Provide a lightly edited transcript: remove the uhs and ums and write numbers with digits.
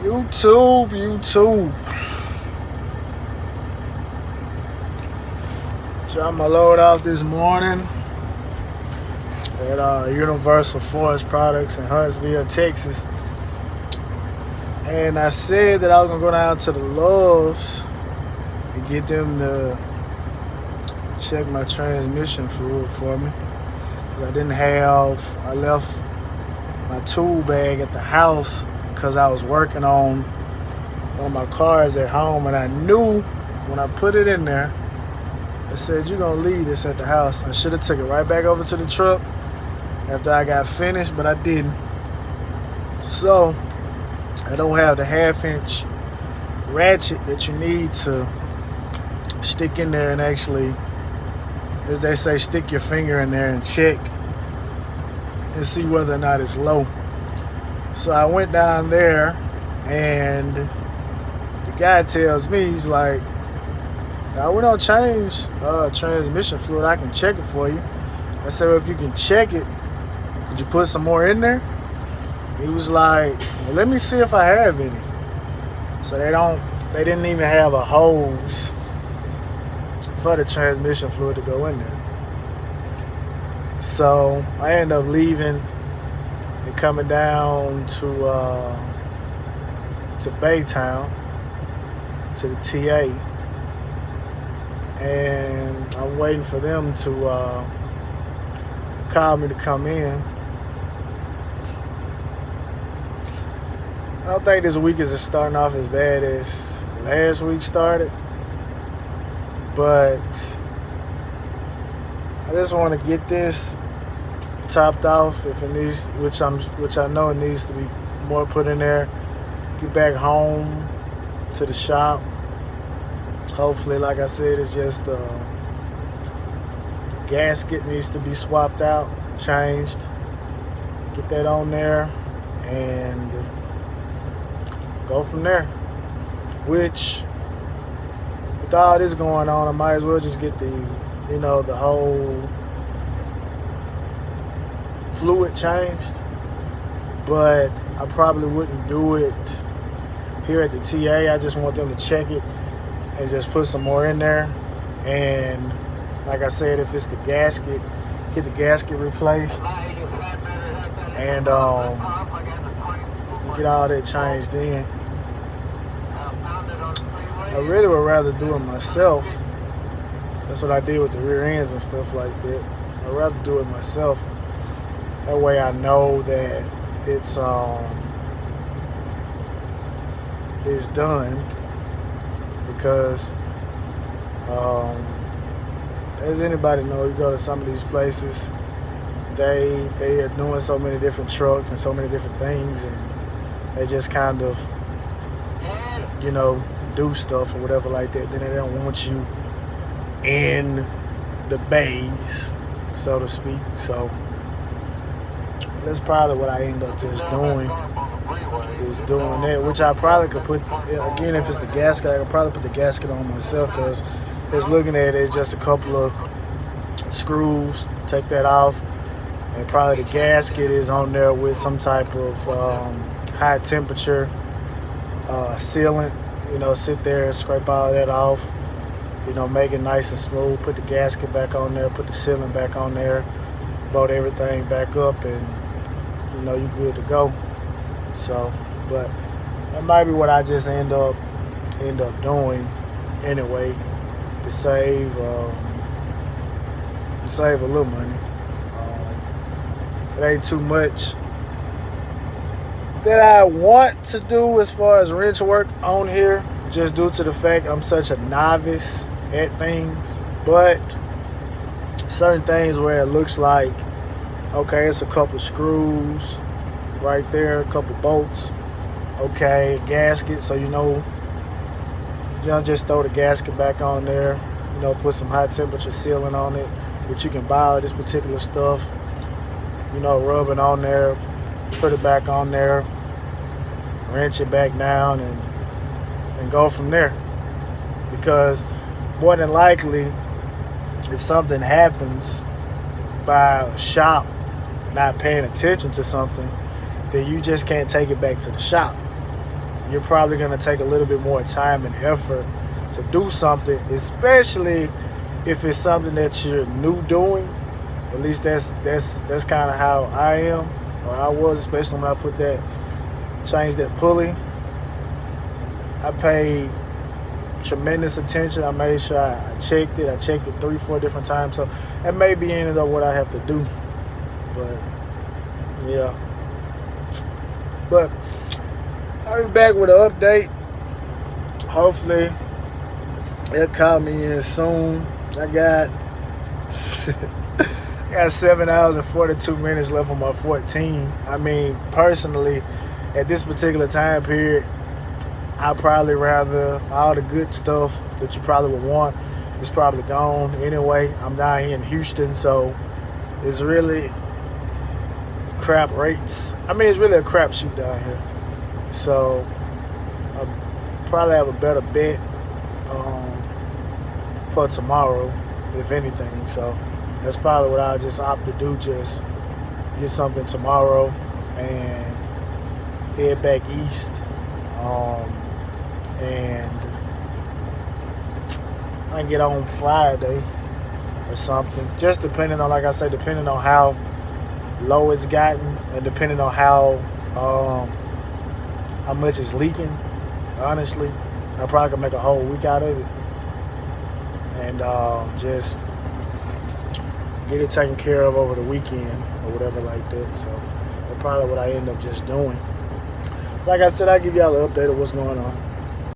YouTube. Dropped my load off this morning at Universal Forest Products in Huntsville, Texas. And I said that I was going to go down to the Loves and get them to check my transmission fluid for me. I left my tool bag at the house because I was working on one of my cars at home, and I knew when I put it in there, I said, you're going to leave this at the house. I should have took it right back over to the truck after I got finished, but I didn't. So I don't have the 1/2-inch ratchet that you need to stick in there and actually, as they say, stick your finger in there and check and see whether or not it's low. So I went down there, and the guy tells me, he's like, we don't change transmission fluid. I can check it for you. I said, well, if you can check it, could you put some more in there? He was like, well, let me see if I have any. So they didn't even have a hose for the transmission fluid to go in there. So I ended up leaving and coming down to Baytown, to the TA, and I'm waiting for them to call me to come in. I don't think this week is starting off as bad as last week started, but I just want to get this topped off if it needs, which I know it needs to be more put in there. Get back home to the shop. Hopefully, like I said, it's just the gasket needs to be swapped out, changed. Get that on there and go from there. Which, with all this going on, I might as well just get the whole fluid changed. But I probably wouldn't do it here at the TA. I just want them to check it and just put some more in there. And like I said, if it's the gasket, get the gasket replaced and get all that changed in. I really would rather do it myself. That's what I did with the rear ends and stuff like that. I'd rather do it myself. That way I know that it's done. Because as anybody know, you go to some of these places, they are doing so many different trucks and so many different things, and they just kind of do stuff or whatever like that. Then they don't want you in the bays, so to speak. So that's probably what I end up just doing, is doing that, which I probably could put, again, if it's the gasket, I could probably put the gasket on myself, because just looking at it, it's just a couple of screws, take that off, and probably the gasket is on there with some type of high temperature sealant, sit there and scrape all that off, make it nice and smooth, put the gasket back on there, put the sealant back on there, bolt everything back up, and you're good to go. So, but that might be what I just end up doing anyway, to save a little money. It ain't too much that I want to do as far as wrench work on here, just due to the fact I'm such a novice at things. But certain things where it looks like, okay, it's a couple screws right there, a couple bolts, okay, gasket, so you don't just throw the gasket back on there, put some high temperature sealant on it, but you can buy all this particular stuff, rub it on there, put it back on there, wrench it back down, and go from there. Because more than likely, if something happens by a shop not paying attention to something, then you just can't take it back to the shop. you're probably going to take a little bit more time and effort to do something, especially if it's something that you're new doing. At least that's kind of how I am, or I was, especially when I changed that pulley. I paid tremendous attention. I made sure I checked it. I checked it 3-4 different times. So that may be ended up what I have to do. But yeah. But I'll be back with an update. Hopefully they'll call me in soon. I got 7 hours and 42 minutes left on my 14. I mean, personally, at this particular time period, I'd probably rather all the good stuff that you probably would want is probably gone anyway. I'm down here in Houston, so it's really crap rates. I mean, it's really a crapshoot down here. So I'll probably have a better bet for tomorrow, if anything. So that's probably what I'll just opt to do, just get something tomorrow and head back east. And I can get on Friday or something. Just depending on, like I said, depending on how low it's gotten and depending on how much it's leaking. Honestly, I probably could make a whole week out of it and just get it taken care of over the weekend or whatever like that. So that's probably what I end up just doing. Like I said, I'll give y'all an update of what's going on.